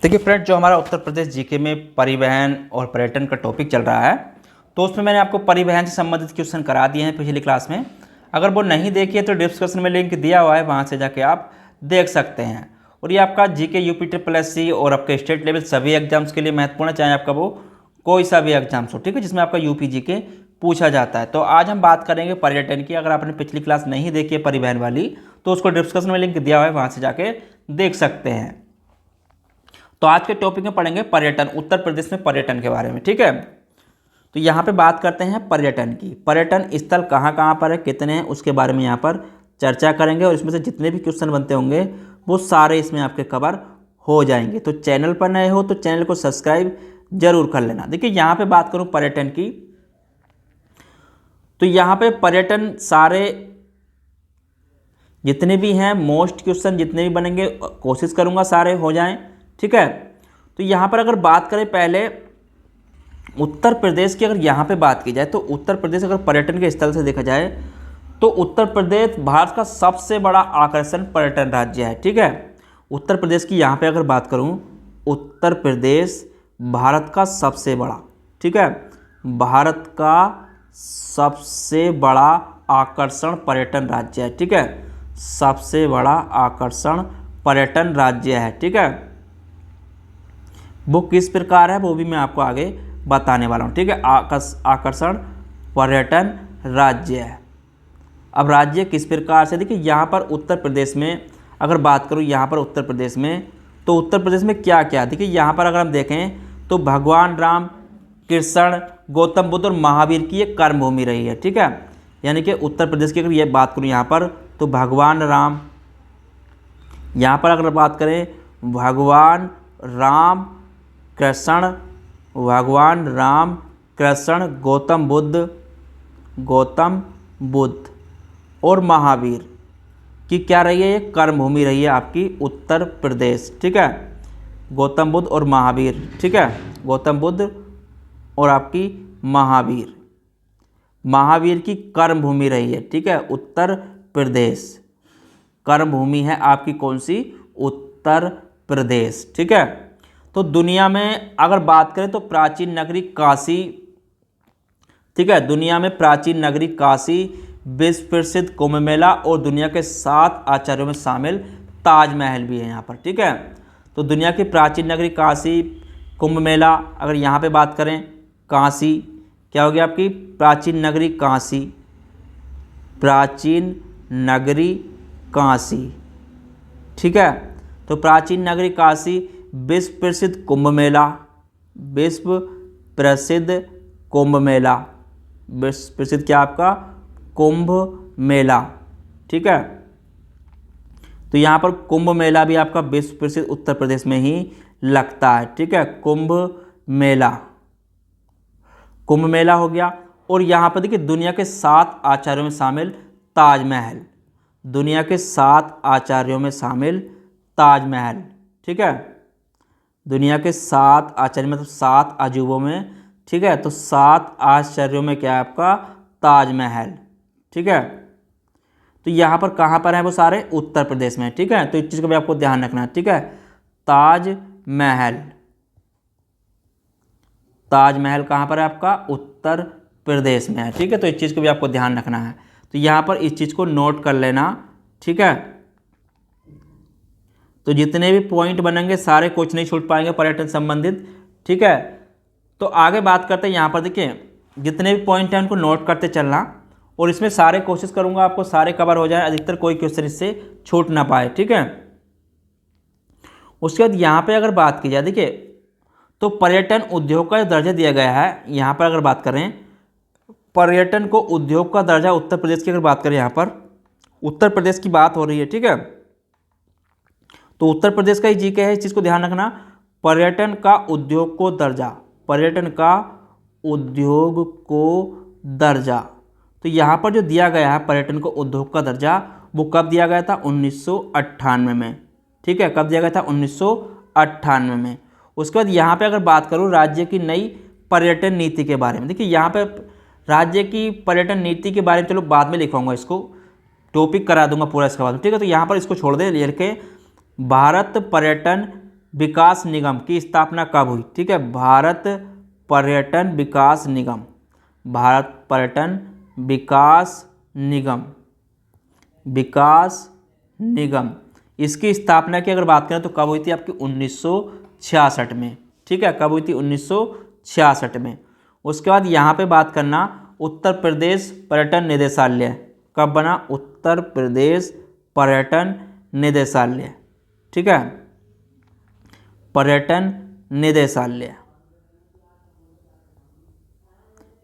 देखिए फ्रेंड, जो हमारा उत्तर प्रदेश जीके में परिवहन और पर्यटन का टॉपिक चल रहा है, तो उसमें मैंने आपको परिवहन से संबंधित क्वेश्चन करा दिए हैं पिछली क्लास में। अगर वो नहीं देखिए तो डिस्क्रिप्शन में लिंक दिया हुआ है, वहाँ से जाके आप देख सकते हैं। और ये आपका जीके यूपी SSC और आपके स्टेट लेवल सभी एग्जाम्स के लिए महत्वपूर्ण है, चाहे आपका वो कोई सा भी एग्जाम्स हो, ठीक है, जिसमें आपका यूपी जीके पूछा जाता है। तो आज हम बात करेंगे पर्यटन की। अगर आपने पिछली क्लास नहीं देखी है परिवहन वाली, तो उसको डिस्क्रिप्शन में लिंक दिया हुआ है, वहाँ से जाके देख सकते हैं। तो आज के टॉपिक में पढ़ेंगे पर्यटन, उत्तर प्रदेश में पर्यटन के बारे में, ठीक है। तो यहाँ पे बात करते हैं पर्यटन की। पर्यटन स्थल कहाँ कहाँ पर है, कितने हैं, उसके बारे में यहाँ पर चर्चा करेंगे। और इसमें से जितने भी क्वेश्चन बनते होंगे वो सारे इसमें आपके कवर हो जाएंगे। तो चैनल पर नए हो तो चैनल को सब्सक्राइब जरूर कर लेना। देखिए यहाँ पे बात करूँ पर्यटन की, तो यहाँ पे पर्यटन सारे जितने भी हैं, मोस्ट क्वेश्चन जितने भी बनेंगे कोशिश करूँगा सारे हो जाएं, ठीक है। तो यहाँ पर अगर बात करें पहले उत्तर प्रदेश की, अगर यहाँ पे बात की जाए तो उत्तर प्रदेश अगर पर्यटन के स्थल से देखा जाए तो उत्तर प्रदेश भारत का सबसे बड़ा आकर्षण पर्यटन राज्य है, ठीक है। उत्तर प्रदेश की यहाँ पे अगर बात करूँ, उत्तर प्रदेश भारत का सबसे बड़ा, ठीक है, भारत का सबसे बड़ा आकर्षण पर्यटन राज्य है, ठीक है, सबसे बड़ा आकर्षण पर्यटन राज्य है, ठीक है। वो किस प्रकार है वो भी मैं आपको आगे बताने वाला हूँ, ठीक है। आकर्षण पर्यटन राज्य है। अब राज्य किस प्रकार से, देखिए यहाँ पर उत्तर प्रदेश में अगर बात करूँ, यहाँ पर उत्तर प्रदेश में, तो उत्तर प्रदेश में क्या क्या, देखिए यहाँ पर अगर हम देखें तो भगवान राम, कृष्ण, गौतम बुद्ध और महावीर की ये कर्मभूमि रही है, ठीक है। यानी कि उत्तर प्रदेश की अगर ये बात करूँ यहाँ पर, तो भगवान राम, यहाँ पर अगर बात करें भगवान राम, कृष्ण, भगवान राम, कृष्ण, गौतम बुद्ध और महावीर की क्या रही है, ये कर्मभूमि रही है आपकी उत्तर प्रदेश, ठीक है। गौतम बुद्ध और महावीर, ठीक है, गौतम बुद्ध और आपकी महावीर की कर्मभूमि रही है, ठीक है, उत्तर प्रदेश। कर्मभूमि है आपकी कौन सी, उत्तर प्रदेश, ठीक है। तो दुनिया में अगर बात करें तो प्राचीन नगरी काशी, ठीक है, दुनिया में प्राचीन नगरी काशी, विश्व प्रसिद्ध कुंभ मेला और दुनिया के 7 आचार्यों में शामिल ताजमहल भी है यहाँ पर, ठीक है। तो दुनिया की प्राचीन नगरी काशी, कुंभ मेला, अगर यहाँ पे बात करें काशी, क्या हो गया आपकी प्राचीन नगरी काशी, प्राचीन नगरी काशी, ठीक है। तो प्राचीन नगरी काशी, विश्व प्रसिद्ध कुंभ मेला, विश्व प्रसिद्ध कुंभ मेला, विश्व प्रसिद्ध क्या आपका कुंभ मेला, ठीक है। तो यहाँ पर कुंभ मेला भी आपका विश्व प्रसिद्ध उत्तर प्रदेश में ही लगता है, ठीक है, कुंभ मेला हो गया। और यहाँ पर देखिए दुनिया के 7 आचार्यों में शामिल ताजमहल, दुनिया के 7 आचार्यों में शामिल ताजमहल, ठीक है, दुनिया के 7 आचार्य मतलब 7 अजूबों में, ठीक है। तो 7 आश्चर्यों में क्या है आपका ताजमहल, ठीक है। तो यहाँ पर कहाँ पर है वो सारे उत्तर प्रदेश में, ठीक है। तो इस चीज़ को भी आपको ध्यान रखना है, ठीक है। ताजमहल कहाँ पर है आपका उत्तर प्रदेश में है, ठीक है। तो इस चीज़ को भी आपको ध्यान रखना है। तो यहाँ पर इस चीज़ को नोट कर लेना, ठीक है। तो जितने भी पॉइंट बनेंगे सारे कुछ नहीं छूट पाएंगे पर्यटन संबंधित, ठीक है। तो आगे बात करते हैं, यहाँ पर देखिए जितने भी पॉइंट हैं उनको नोट करते चलना, और इसमें सारे कोशिश करूँगा आपको सारे कवर हो जाए, अधिकतर कोई क्वेश्चन इससे छूट ना पाए, ठीक है। उसके बाद यहाँ पे अगर बात की जाए, देखिए तो पर्यटन उद्योग का दर्जा दिया गया है। यहाँ पर अगर बात करें पर्यटन को उद्योग का दर्जा उत्तर प्रदेश की अगर बात करें, यहाँ पर उत्तर प्रदेश की बात हो रही है, ठीक है। तो उत्तर प्रदेश का ही जीके है, इस चीज़ को ध्यान रखना। पर्यटन का उद्योग को दर्जा, पर्यटन का उद्योग को दर्जा, तो यहाँ पर जो दिया गया है पर्यटन को उद्योग का दर्जा, वो कब दिया गया था 1998 में, ठीक है, कब दिया गया था 1998 में। उसके बाद यहाँ पे अगर बात करूँ राज्य की नई पर्यटन नीति के बारे में, देखिए यहाँ पे राज्य की पर्यटन नीति के बारे में चलो बाद में लिखवाऊंगा, इसको टॉपिक करा दूंगा पूरा इसके बाद, ठीक है। तो यहाँ पर इसको छोड़ दे लिख के भारत पर्यटन विकास निगम की स्थापना कब हुई? ठीक है, भारत पर्यटन विकास निगम, भारत पर्यटन विकास निगम, विकास निगम, इसकी स्थापना की अगर बात करें तो कब हुई थी आपकी? 1966 में। ठीक है, कब हुई थी? 1966 में। उसके बाद यहाँ पे बात करना उत्तर प्रदेश पर्यटन निदेशालय कब बना? उत्तर प्रदेश पर्यटन निदेशालय। ठीक है, पर्यटन निदेशालय,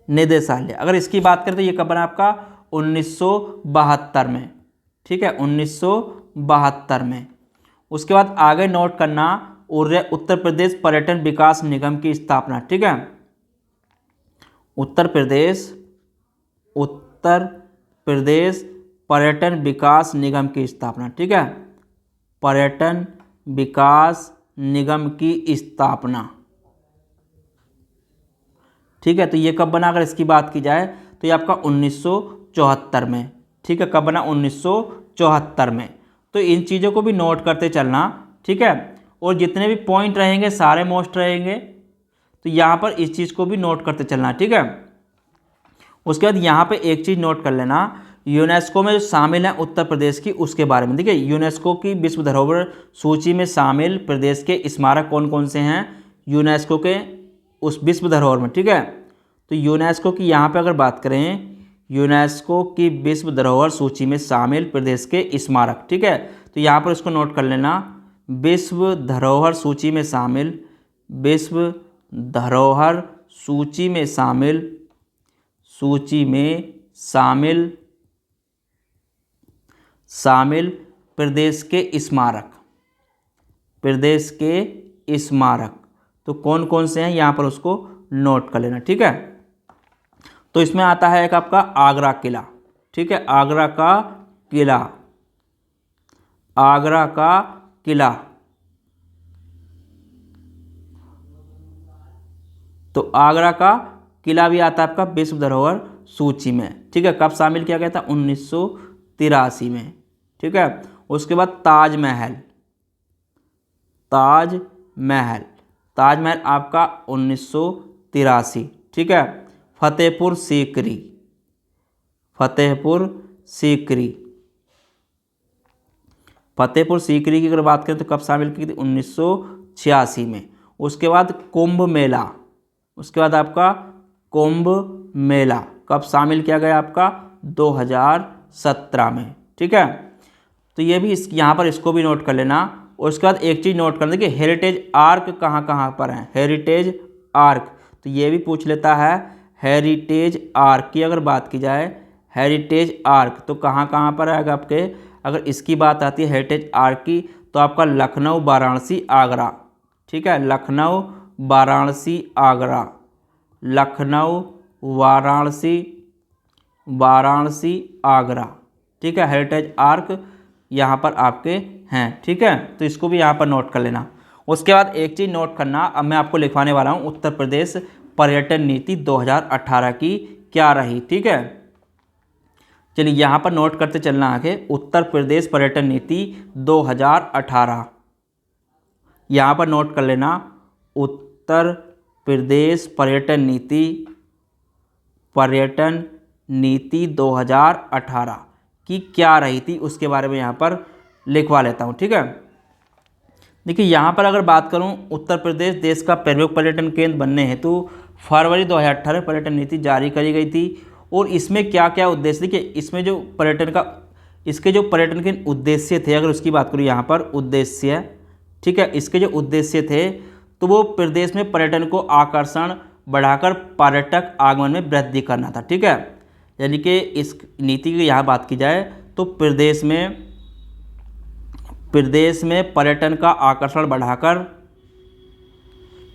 निदेशालय अगर इसकी बात करें तो ये कब बना आपका? 1972 में। ठीक है, 1972 में। उसके बाद आगे नोट करना उत्तर प्रदेश पर्यटन विकास निगम की स्थापना। ठीक है, उत्तर प्रदेश पर्यटन विकास निगम की स्थापना। ठीक है, पर्यटन विकास निगम की स्थापना। ठीक है, तो ये कब बना? अगर इसकी बात की जाए तो ये आपका 1974 में। ठीक है, कब बना? 1974 में। तो इन चीज़ों को भी नोट करते चलना। ठीक है, और जितने भी पॉइंट रहेंगे सारे मोस्ट रहेंगे, तो यहाँ पर इस चीज़ को भी नोट करते चलना। ठीक है, उसके बाद यहाँ पे एक चीज़ नोट कर लेना, यूनेस्को में जो शामिल है उत्तर प्रदेश की, उसके बारे में। देखिए, यूनेस्को की विश्व धरोहर सूची में शामिल प्रदेश के स्मारक कौन कौन से हैं यूनेस्को के उस विश्व धरोहर में? ठीक है, तो यूनेस्को की यहाँ पे अगर बात करें, यूनेस्को की विश्व धरोहर सूची में शामिल प्रदेश के स्मारक। ठीक है, तो यहाँ पर इसको नोट कर लेना, विश्व धरोहर सूची में शामिल, विश्व धरोहर सूची में शामिल, सूची में शामिल प्रदेश के स्मारक, प्रदेश के स्मारक तो कौन कौन से हैं यहाँ पर उसको नोट कर लेना। ठीक है, तो इसमें आता है एक आपका आगरा किला। ठीक है, आगरा का किला, आगरा का किला, तो आगरा का किला भी आता है आपका विश्व धरोहर सूची में। ठीक है, कब शामिल किया गया था? 1983 में। ठीक है, उसके बाद ताजमहल, ताजमहल, ताजमहल आपका 1983। ठीक है, फतेहपुर सीकरी, फतेहपुर सीकरी, फतेहपुर सीकरी की अगर बात करें तो कब शामिल की थी? 1986 में। उसके बाद कुंभ मेला, उसके बाद आपका कुंभ मेला कब शामिल किया गया? आपका 2017 में। ठीक है, तो ये भी यहाँ पर इसको भी नोट कर लेना। और उसके बाद एक चीज़ नोट कर लें कि हेरिटेज आर्क कहाँ कहाँ पर है? हेरिटेज आर्क, तो ये भी पूछ लेता है। हेरिटेज आर्क की अगर बात की जाए, हेरिटेज आर्क तो कहाँ कहाँ पर आएगा आपके? अगर इसकी बात आती है हेरिटेज आर्क की तो आपका लखनऊ, वाराणसी, आगरा। ठीक है, लखनऊ, वाराणसी, आगरा, लखनऊ, वाराणसी, वाराणसी, आगरा। ठीक है, हेरिटेज आर्क यहाँ पर आपके हैं। ठीक है, तो इसको भी यहाँ पर नोट कर लेना। उसके बाद एक चीज़ नोट करना, अब मैं आपको लिखवाने वाला हूँ उत्तर प्रदेश पर्यटन नीति 2018 की क्या रही। ठीक है, चलिए यहाँ पर नोट करते चलना आगे, उत्तर प्रदेश पर्यटन नीति 2018 यहाँ पर नोट कर लेना, उत्तर प्रदेश पर्यटन नीति 2018 की क्या रही थी उसके बारे में यहाँ पर लिखवा लेता हूँ। ठीक है, देखिए यहाँ पर अगर बात करूँ, उत्तर प्रदेश देश का प्रमुख पर्यटन केंद्र बनने हेतु फरवरी 2018 पर्यटन नीति जारी करी गई थी। और इसमें क्या क्या उद्देश्य, देखिए इसमें जो पर्यटन का, इसके जो पर्यटन के उद्देश्य थे, अगर उसकी बात करूँ यहाँ पर उद्देश्य, ठीक है, इसके जो उद्देश्य थे तो वो प्रदेश में पर्यटन को आकर्षण बढ़ाकर पर्यटक आगमन में वृद्धि करना था। ठीक है, यानी कि इस नीति की यहाँ बात की जाए तो प्रदेश में पर्यटन का आकर्षण बढ़ाकर,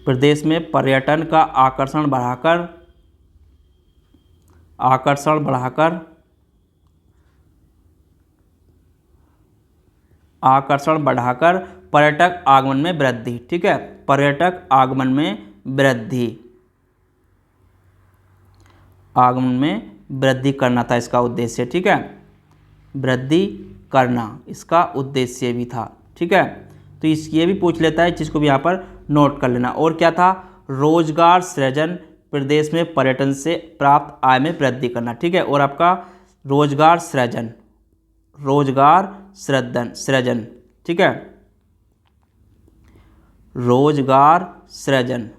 प्रदेश में पर्यटन का आकर्षण बढ़ाकर पर्यटक आगमन में वृद्धि। ठीक है, पर्यटक आगमन में वृद्धि करना था इसका उद्देश्य। ठीक है, वृद्धि करना इसका उद्देश्य भी था। ठीक है, तो इस ये भी पूछ लेता है, इस चीज़ को भी यहाँ पर नोट कर लेना। और क्या था, रोजगार सृजन, प्रदेश में पर्यटन से प्राप्त आय में वृद्धि करना। ठीक है, और आपका रोजगार सृजन, रोजगार सृजन, ठीक है, रोजगार सृजन,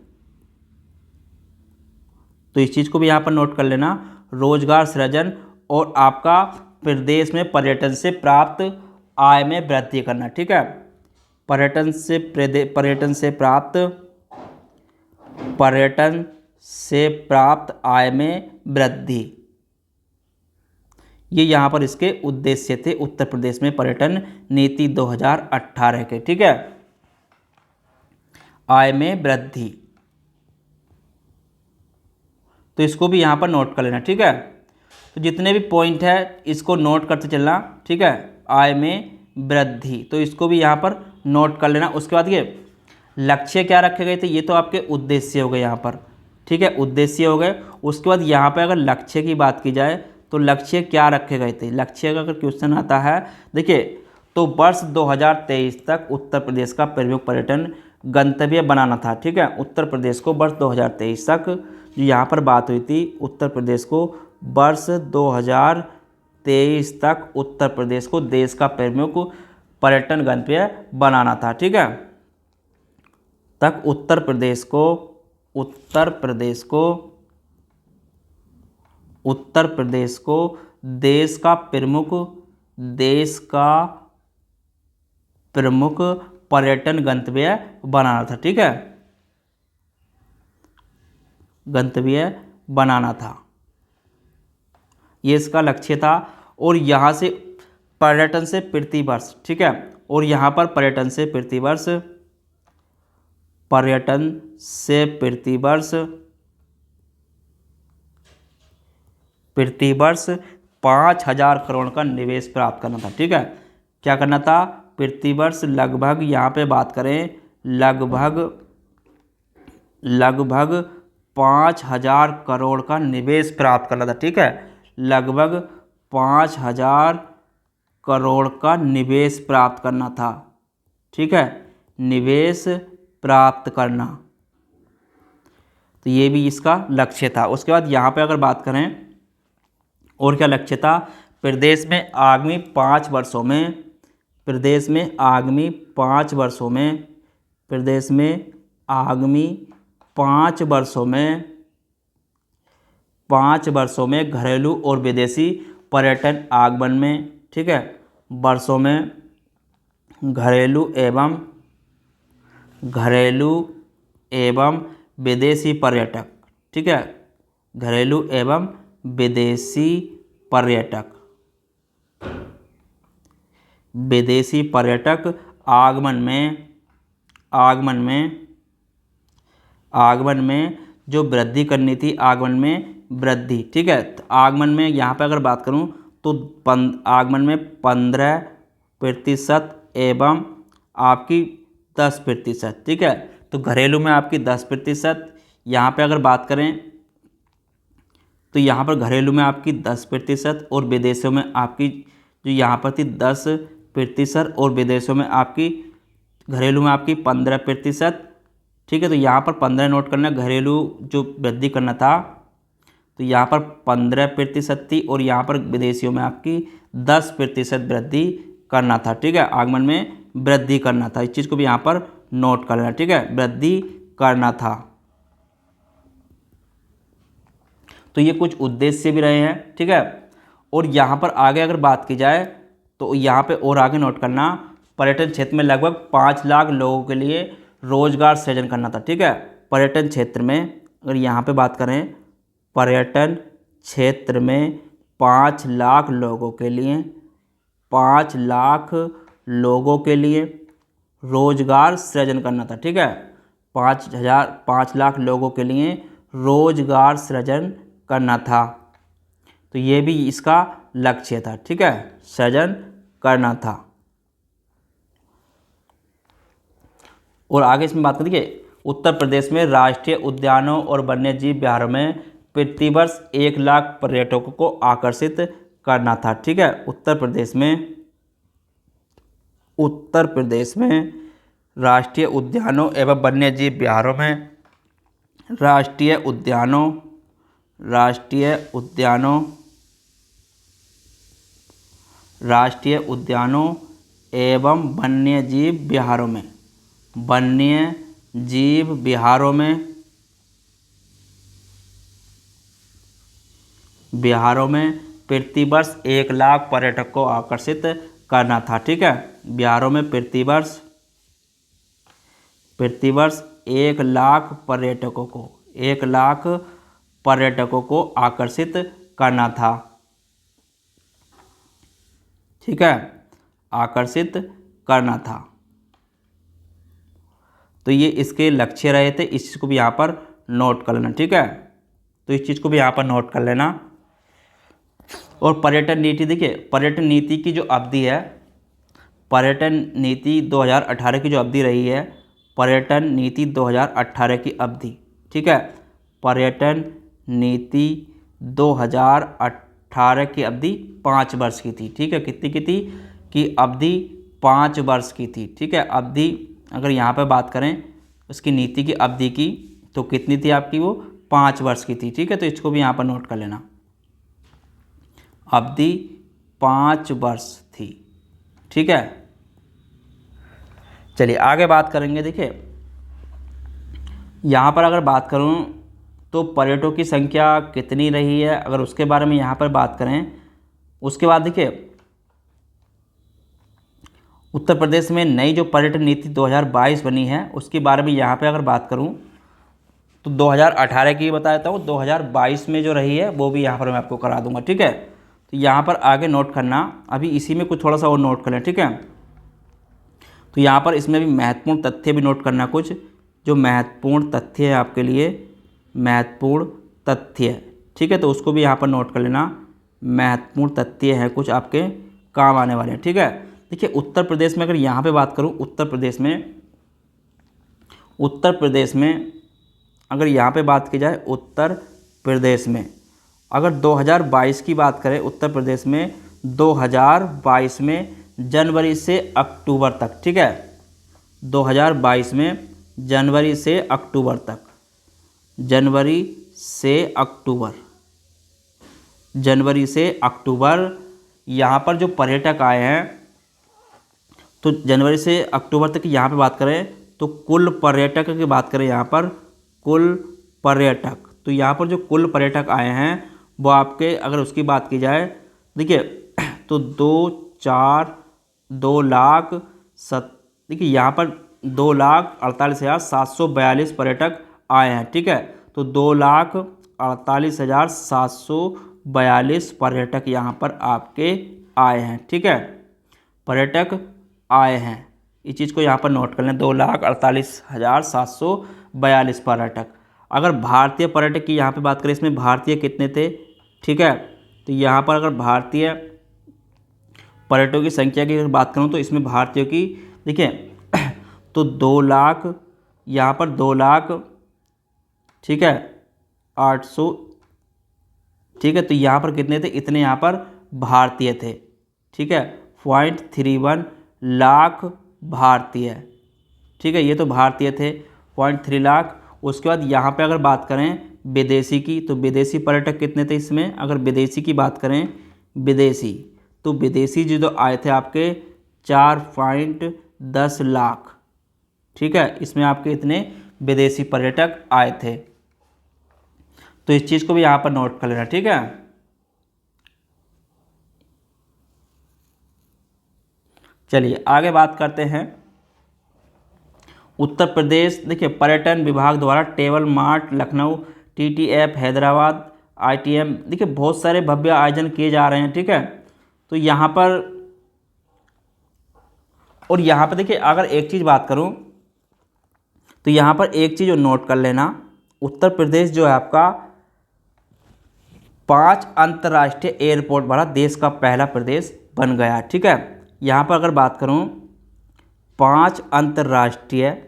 तो इस चीज़ को भी यहाँ पर नोट कर लेना, रोजगार सृजन और आपका प्रदेश में पर्यटन से प्राप्त आय में वृद्धि करना। ठीक है, पर्यटन से प्राप्त आय में वृद्धि, ये यहाँ पर इसके उद्देश्य थे उत्तर प्रदेश में पर्यटन नीति 2018 के। ठीक है, आय में वृद्धि, तो इसको भी यहाँ पर नोट कर लेना। ठीक है, तो जितने भी पॉइंट है इसको नोट करते चलना। ठीक है, आय में वृद्धि, तो इसको भी यहाँ पर नोट कर लेना। उसके बाद ये लक्ष्य क्या रखे गए थे, ये तो आपके उद्देश्य हो गए यहाँ पर। ठीक है, उद्देश्य हो गए। उसके बाद यहाँ पर अगर लक्ष्य की बात की जाए तो लक्ष्य क्या रखे गए थे, लक्ष्य का अगर क्वेश्चन आता है, देखिए, तो वर्ष 2023 तक उत्तर प्रदेश का प्रमुख पर्यटन गंतव्य बनाना था। ठीक है, उत्तर प्रदेश को वर्ष 2023 तक, जो यहाँ पर बात हुई थी, उत्तर प्रदेश को वर्ष 2023 तक उत्तर प्रदेश को देश का प्रमुख पर्यटन गंतव्य बनाना था। ठीक है, तक उत्तर प्रदेश को देश का प्रमुख पर्यटन गंतव्य बनाना था। ठीक है, गंतव्य बनाना था, ये इसका लक्ष्य था। और यहाँ से पर्यटन से प्रतिवर्ष, ठीक है, और यहाँ पर पर्यटन से प्रतिवर्ष 5,000 करोड़ का निवेश प्राप्त करना था। ठीक है, क्या करना था, प्रतिवर्ष लगभग, यहाँ पे बात करें, लगभग 5,000 करोड़ का निवेश प्राप्त करना था। ठीक है, लगभग 5,000 करोड़ का निवेश प्राप्त करना था। ठीक है, निवेश प्राप्त करना, तो ये भी इसका लक्ष्य था। उसके बाद यहाँ पे अगर बात करें और क्या लक्ष्य था, प्रदेश में आगामी 5 वर्षों में, प्रदेश में आगामी 5 वर्षों में घरेलू और विदेशी पर्यटन आगमन में, ठीक है, वर्षों में घरेलू एवं विदेशी पर्यटक, ठीक है, घरेलू एवं विदेशी पर्यटक आगमन में जो वृद्धि करनी थी, आगमन में वृद्धि। ठीक है, तो आगमन में यहाँ पे अगर बात करूँ तो आगमन में 15% एवं आपकी 10%। ठीक है, तो घरेलू में आपकी 10%, यहाँ पे अगर बात करें तो यहाँ पर घरेलू में आपकी 10% और विदेशों में आपकी जो यहाँ पर थी 10% और विदेशों में आपकी, घरेलू में आपकी 15%। ठीक है, तो यहाँ पर 15 नोट करना, घरेलू जो वृद्धि करना था तो यहाँ पर 15% थी और यहाँ पर विदेशियों में आपकी 10% वृद्धि करना था। ठीक है, आगमन में वृद्धि करना था, इस चीज़ को भी यहाँ पर नोट कर लेना। ठीक है, वृद्धि करना था, तो ये कुछ उद्देश्य भी रहे हैं। ठीक है, और यहाँ पर आगे अगर बात की जाए तो यहाँ पे और आगे नोट करना, पर्यटन क्षेत्र में लगभग 5 लाख लोगों के लिए रोजगार सृजन करना था। ठीक है, पर्यटन क्षेत्र में अगर यहाँ पे बात करें, पर्यटन क्षेत्र में 5 लाख लोगों के लिए, 5 लाख लोगों के लिए रोजगार सृजन करना था। ठीक है, 5 लाख लोगों के लिए रोजगार सृजन करना था, तो ये भी इसका लक्ष्य था। ठीक है, सृजन करना था। और आगे इसमें बात करें, देखिए, उत्तर प्रदेश में राष्ट्रीय उद्यानों और वन्यजीव अभयारण्यों में प्रतिवर्ष 1 लाख पर्यटकों को आकर्षित करना था। ठीक है, उत्तर प्रदेश में राष्ट्रीय उद्यानों एवं वन्यजीव विहारों में, राष्ट्रीय उद्यानों राष्ट्रीय उद्यानों राष्ट्रीय उद्यानों एवं वन्यजीव विहारों में, वन्य जीव विहारों में, प्रतिवर्ष 1 लाख पर्यटक को आकर्षित करना था। ठीक है, बिहारों में प्रतिवर्ष 1 लाख पर्यटकों को आकर्षित करना था। ठीक है, आकर्षित करना था। तो ये इसके लक्ष्य रहे थे, इस चीज़ को भी यहाँ पर नोट कर लेना। ठीक है, तो इस चीज़ को भी यहाँ पर नोट कर लेना। और पर्यटन नीति, देखिए पर्यटन नीति की जो अवधि है, पर्यटन नीति 2018 की जो अवधि रही है, पर्यटन नीति 2018 की अवधि, ठीक है, पर्यटन नीति 2018 की अवधि 5 वर्ष की थी। ठीक है, कितनी की थी कि अवधि 5 वर्ष की थी। ठीक है, अवधि अगर यहाँ पर बात करें उसकी नीति की अवधि की तो कितनी थी आपकी, वो 5 वर्ष की थी। ठीक है, तो इसको भी यहाँ पर नोट कर लेना, अवधि 5 वर्ष थी। ठीक है, चलिए आगे बात करेंगे। देखिए यहाँ पर अगर बात करूँ तो पर्यटकों की संख्या कितनी रही है, अगर उसके बारे में यहाँ पर बात करें। उसके बाद देखिए उत्तर प्रदेश में नई जो पर्यटन नीति 2022 बनी है उसके बारे में यहाँ पे अगर बात करूँ तो 2018 की बता देता हूँ, 2022 में जो रही है वो भी यहाँ पर मैं आपको करा दूंगा। ठीक है, तो यहाँ पर आगे नोट करना, अभी इसी में कुछ थोड़ा सा और नोट कर लें। ठीक है, तो यहाँ पर इसमें भी महत्वपूर्ण तथ्य भी नोट करना, कुछ जो महत्वपूर्ण तथ्य है आपके लिए, महत्वपूर्ण तथ्य। ठीक है, तो उसको भी यहाँ पर नोट कर लेना, महत्वपूर्ण तथ्य हैं कुछ आपके काम आने वाले हैं। ठीक है, देखिए उत्तर प्रदेश में अगर यहाँ पे बात करूँ, उत्तर प्रदेश में अगर यहाँ पे बात की जाए, उत्तर प्रदेश में अगर 2022 की बात करें, उत्तर प्रदेश में 2022 में जनवरी से अक्टूबर तक, ठीक है, 2022 में जनवरी से अक्टूबर तक, जनवरी से अक्टूबर यहाँ पर जो पर्यटक आए हैं, तो जनवरी से अक्टूबर तक यहाँ पे बात करें तो कुल पर्यटक की बात करें, यहाँ पर कुल पर्यटक, तो यहाँ पर जो कुल पर्यटक आए हैं वो आपके, अगर उसकी बात की जाए देखिए तो 2 देखिए यहाँ पर 2,48,742 पर्यटक आए हैं। ठीक है, तो 2,48,742 पर्यटक यहाँ पर आपके आए हैं। ठीक है, पर्यटक आए हैं, इस चीज़ को यहाँ पर नोट कर लें, 2,48,742 पर्यटक। अगर भारतीय पर्यटक की यहाँ पे बात करें, इसमें भारतीय कितने थे, ठीक है, तो यहाँ पर अगर भारतीय पर्यटकों की संख्या की अगर बात करूँ तो इसमें भारतीयों की देखिए तो 2 लाख, यहाँ पर 2 लाख, ठीक है, 800, ठीक है, तो यहाँ पर कितने थे, इतने यहाँ पर भारतीय थे। ठीक है, 0.31 लाख भारतीय, ठीक है, ये तो भारतीय थे 0.3 लाख। उसके बाद यहाँ पे अगर बात करें विदेशी की, तो विदेशी पर्यटक कितने थे इसमें, अगर विदेशी की बात करें, विदेशी, तो विदेशी जो आए थे आपके 4.10 लाख। ठीक है, इसमें आपके इतने विदेशी पर्यटक आए थे, तो इस चीज़ को भी यहाँ पर नोट कर लेना। ठीक है, चलिए आगे बात करते हैं। उत्तर प्रदेश देखिए पर्यटन विभाग द्वारा table mart Lucknow, TTF Hyderabad, ITM, देखिए बहुत सारे भव्य आयोजन किए जा रहे हैं। ठीक है, तो यहाँ पर और यहाँ पर देखिए अगर एक चीज़ बात करूँ तो यहाँ पर एक चीज़ नोट कर लेना, उत्तर प्रदेश जो है आपका 5 अंतर्राष्ट्रीय एयरपोर्ट वाला देश का पहला प्रदेश बन गया। ठीक है, यहाँ पर अगर बात करूँ 5 अंतर्राष्ट्रीय,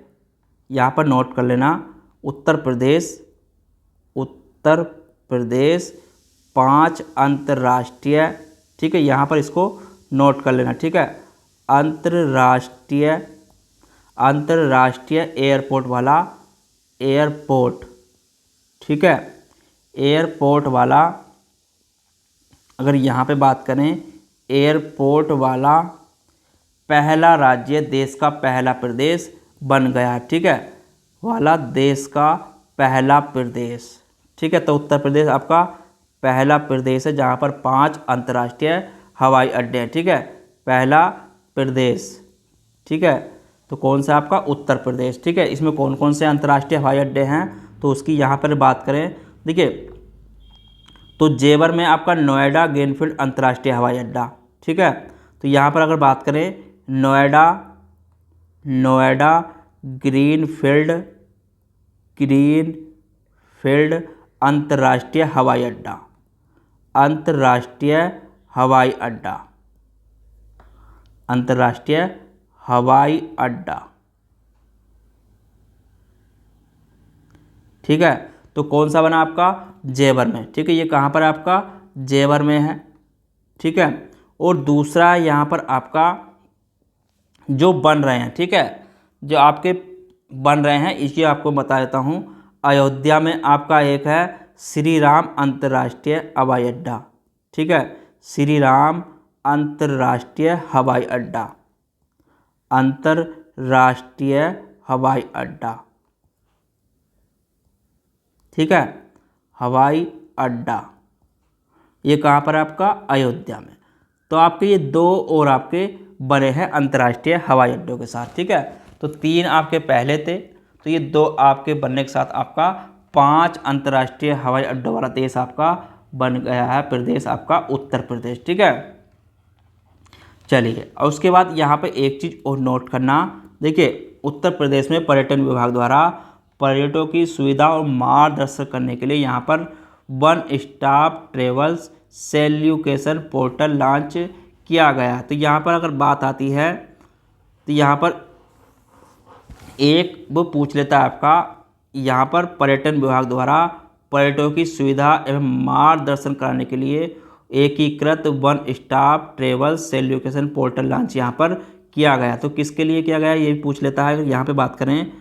यहाँ पर नोट कर लेना, उत्तर प्रदेश 5 अंतर्राष्ट्रीय, ठीक है, यहाँ पर इसको नोट कर लेना। ठीक है, अंतर्राष्ट्रीय एयरपोर्ट वाला एयरपोर्ट, ठीक है, एयरपोर्ट वाला, अगर यहाँ पे बात करें एयरपोर्ट वाला पहला राज्य, देश का पहला प्रदेश बन गया, ठीक है, वाला देश का पहला प्रदेश, ठीक है। तो उत्तर प्रदेश आपका पहला प्रदेश है जहाँ पर 5 अंतर्राष्ट्रीय हवाई अड्डे हैं, ठीक है, पहला प्रदेश, ठीक है। तो कौन सा आपका उत्तर प्रदेश, ठीक है। इसमें कौन कौन से अंतर्राष्ट्रीय हवाई अड्डे हैं तो उसकी यहाँ पर बात करें, देखिए, तो जेवर में आपका नोएडा ग्रीनफील्ड अंतर्राष्ट्रीय हवाई अड्डा, ठीक है। तो यहाँ पर अगर बात करें नोएडा ग्रीनफील्ड अंतर्राष्ट्रीय हवाई अड्डा, अंतर्राष्ट्रीय हवाई अड्डा, अंतर्राष्ट्रीय हवाई अड्डा, ठीक है। तो कौन सा बना आपका जेवर में, ठीक है, ये कहाँ पर आपका जेवर में है, ठीक है। और दूसरा यहाँ पर आपका जो बन रहे हैं, ठीक है, जो आपके बन रहे हैं इसकी आपको बता देता हूँ। अयोध्या में आपका एक है श्री राम अंतर्राष्ट्रीय हवाई अड्डा, ठीक है, श्री राम अंतर्राष्ट्रीय हवाई अड्डा, अंतर्राष्ट्रीय हवाई अड्डा, ठीक है, हवाई अड्डा, ये कहाँ पर आपका अयोध्या में। तो आपके ये 2 और आपके बने हैं अंतर्राष्ट्रीय हवाई अड्डों के साथ, ठीक है। तो 3 आपके पहले थे, तो ये 2 आपके बनने के साथ आपका 5 अंतर्राष्ट्रीय हवाई अड्डों वाला देश आपका बन गया है प्रदेश आपका उत्तर प्रदेश, ठीक है। चलिए, और उसके बाद यहाँ पे एक चीज़ और नोट करना, देखिए, उत्तर प्रदेश में पर्यटन विभाग द्वारा पर्यटकों की सुविधा और मार्गदर्शन करने के लिए यहाँ पर one stop travels solution portal launch किया गया। तो यहाँ पर अगर बात आती है तो यहाँ पर एक वो पूछ लेता है आपका, यहाँ पर पर्यटन विभाग द्वारा पर्यटकों की सुविधा एवं मार्गदर्शन कराने के लिए एकीकृत one stop travel solution portal launch यहाँ पर किया गया। तो किसके लिए किया गया ये भी पूछ लेता है। यहाँ पे बात करें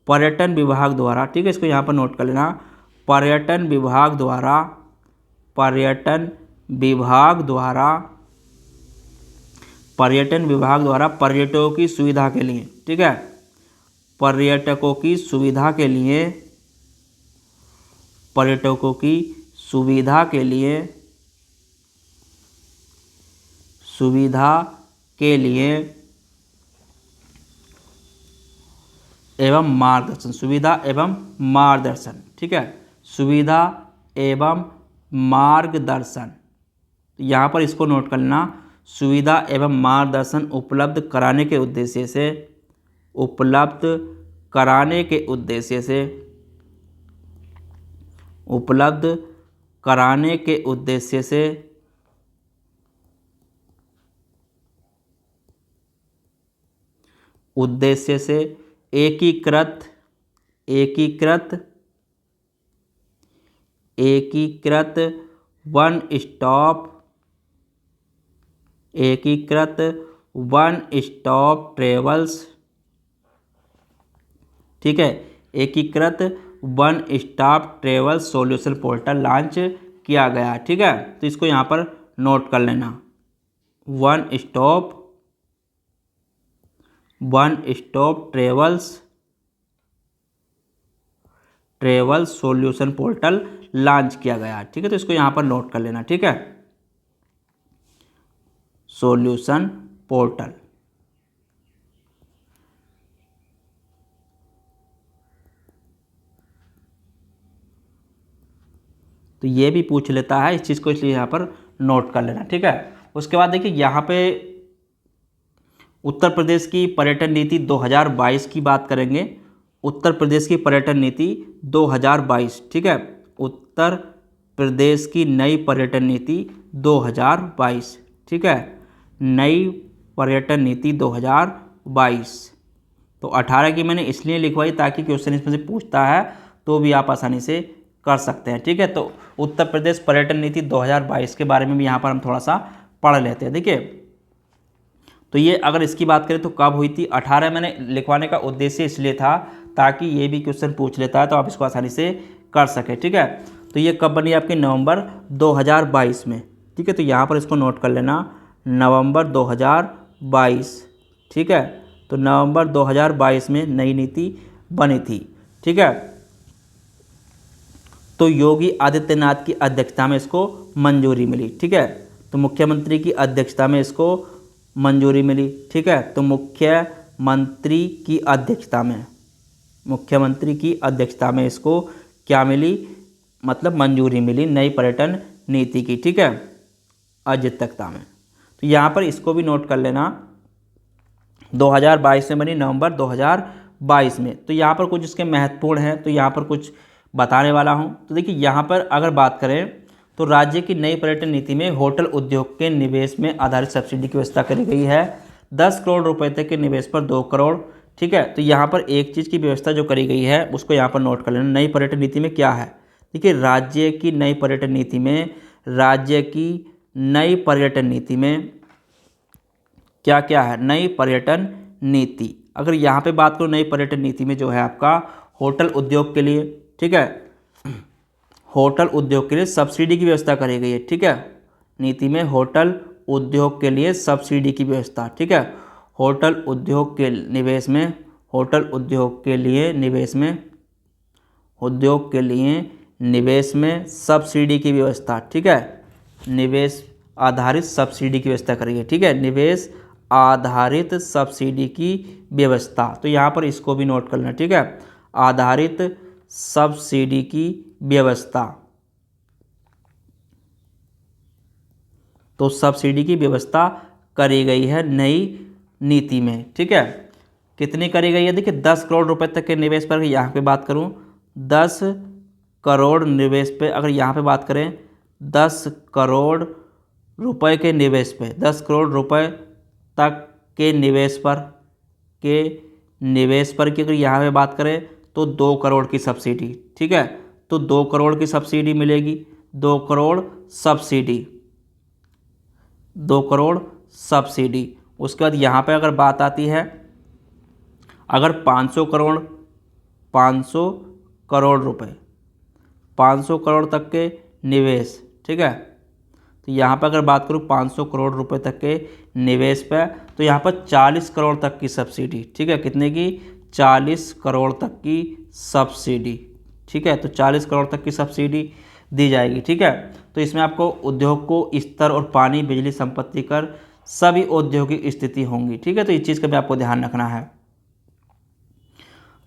पर्यटन विभाग द्वारा, ठीक है, इसको यहाँ पर नोट कर लेना, पर्यटन विभाग द्वारा पर्यटकों की सुविधा के लिए, ठीक है, पर्यटकों की सुविधा के लिए एवं मार्गदर्शन, सुविधा एवं मार्गदर्शन, ठीक है, सुविधा एवं मार्गदर्शन, यहाँ पर इसको नोट करना, सुविधा एवं मार्गदर्शन उपलब्ध कराने के उद्देश्य से एकीकृत वन स्टॉप ट्रेवल्स, ठीक है, एकीकृत one stop travel solution portal launch किया गया, ठीक है। तो इसको यहाँ पर नोट कर लेना, one stop travel solution portal launch किया गया, ठीक है। तो इसको यहाँ पर नोट कर लेना, ठीक है, सॉल्यूशन पोर्टल। तो ये भी पूछ लेता है इस चीज़ को, इसलिए यहाँ पर नोट कर लेना, ठीक है। उसके बाद देखिए यहाँ पे उत्तर प्रदेश की पर्यटन नीति 2022 की बात करेंगे। उत्तर प्रदेश की पर्यटन नीति 2022, ठीक है, उत्तर प्रदेश की नई पर्यटन नीति 2022, ठीक है, नई पर्यटन नीति 2022। तो 18 की मैंने इसलिए लिखवाई ताकि क्वेश्चन इसमें से पूछता है तो भी आप आसानी से कर सकते हैं, ठीक है। तो उत्तर प्रदेश पर्यटन नीति 2022 के बारे में भी यहाँ पर हम थोड़ा सा पढ़ लेते हैं। देखिए, तो ये अगर इसकी बात करें तो कब हुई थी, 18 मैंने लिखवाने का उद्देश्य इसलिए था ताकि ये भी क्वेश्चन पूछ लेता है तो आप इसको आसानी से कर सके। ठीक है, तो ये कब बनी आपकी, नवंबर 2022 में। ठीक है, तो यहाँ पर इसको नोट कर लेना, नवंबर 2022। ठीक है, तो नवंबर 2022 में नई नीति बनी थी। ठीक है, तो योगी आदित्यनाथ की अध्यक्षता में इसको मंजूरी मिली। ठीक है, तो मुख्यमंत्री की अध्यक्षता में इसको मंजूरी मिली। ठीक है, तो मुख्यमंत्री की अध्यक्षता में इसको क्या मिली, मतलब मंजूरी मिली नई पर्यटन नीति की। ठीक है, अध्यक्षता में। तो यहाँ पर इसको भी नोट कर लेना, 2022 में बनी, नवंबर 2022 में। तो यहाँ पर कुछ इसके महत्वपूर्ण हैं, तो यहाँ पर कुछ बताने वाला हूँ। तो देखिए यहाँ पर अगर बात करें तो राज्य की नई पर्यटन नीति में होटल उद्योग के निवेश में आधारित सब्सिडी की व्यवस्था करी गई है। 10 करोड़ रुपए तक के निवेश पर 2 करोड़। ठीक है, तो यहाँ पर एक चीज़ की व्यवस्था जो करी गई है उसको यहाँ पर नोट कर लेना। नई पर्यटन नीति में क्या है, देखिए राज्य की नई पर्यटन नीति में क्या क्या है, नई पर्यटन नीति। अगर यहाँ पे बात करो नई पर्यटन नीति में जो है आपका होटल उद्योग के लिए, ठीक है, होटल उद्योग के लिए सब्सिडी की व्यवस्था करी गई है। ठीक है, नीति में होटल उद्योग के लिए सब्सिडी की व्यवस्था। ठीक है, होटल उद्योग के निवेश में सब्सिडी की व्यवस्था। ठीक है, निवेश आधारित सब्सिडी की व्यवस्था करी है। ठीक है, निवेश आधारित सब्सिडी की व्यवस्था, तो यहाँ पर इसको भी नोट कर लेना। ठीक है, आधारित सब्सिडी की व्यवस्था, तो सब्सिडी की व्यवस्था करी गई है नई नीति में। ठीक है, कितनी करी गई है, देखिए 10 करोड़ रुपए तक के निवेश पर यहाँ पे बात करूँ, 10 करोड़ निवेश पे अगर यहाँ पे बात करें, 10 करोड़ रुपए के निवेश पे, 10 करोड़ रुपए तक के निवेश पर की अगर यहाँ पे बात करें तो 2 करोड़ की सब्सिडी। ठीक है, तो 2 करोड़ की सब्सिडी मिलेगी, 2 करोड़ सब्सिडी। उसके बाद यहाँ पे अगर बात आती है, अगर 500 करोड़ तक के निवेश, ठीक है, तो यहाँ पर अगर बात करूँ 500 करोड़ रुपए तक के निवेश पे, तो यहाँ पर 40 करोड़ तक की सब्सिडी। ठीक है, कितने की, 40 करोड़ तक की सब्सिडी। ठीक है, तो 40 करोड़ तक की सब्सिडी दी जाएगी। ठीक है, तो इसमें आपको उद्योग को स्तर और पानी, बिजली, संपत्ति कर सभी औद्योगिक स्थिति होंगी। ठीक है, तो इस चीज़ का भी आपको ध्यान रखना है।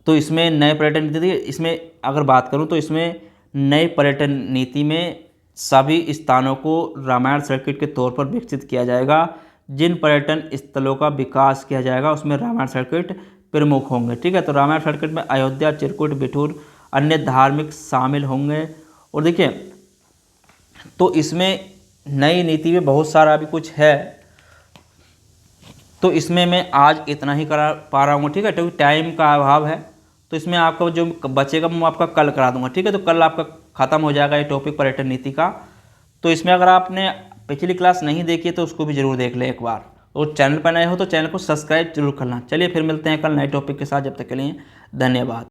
तो इसमें नए पर्यटन नीति, इसमें अगर बात करूं तो इसमें नई पर्यटन नीति में सभी स्थानों को रामायण सर्किट के तौर पर विकसित किया जाएगा। जिन पर्यटन स्थलों का विकास किया जाएगा उसमें रामायण सर्किट प्रमुख होंगे। ठीक है, तो रामायण सर्किट में अयोध्या, चिरकुट, बिठूर, अन्य धार्मिक शामिल होंगे। और देखिए, तो इसमें नई नीति में बहुत सारा भी कुछ है, तो इसमें मैं आज इतना ही करा पा रहा हूँ। ठीक है, क्योंकि टाइम का अभाव है, तो इसमें आपका जो बचेगा मैं आपका कल करा दूंगा। ठीक है, तो कल आपका ख़त्म हो जाएगा ये टॉपिक पर्यटन नीति का। तो इसमें अगर आपने पिछली क्लास नहीं देखी है तो उसको भी ज़रूर देख लें एक बार, और चैनल पर नए हो तो चैनल को सब्सक्राइब जरूर करना। चलिए फिर मिलते हैं कल नए टॉपिक के साथ, जब तक के लिए धन्यवाद।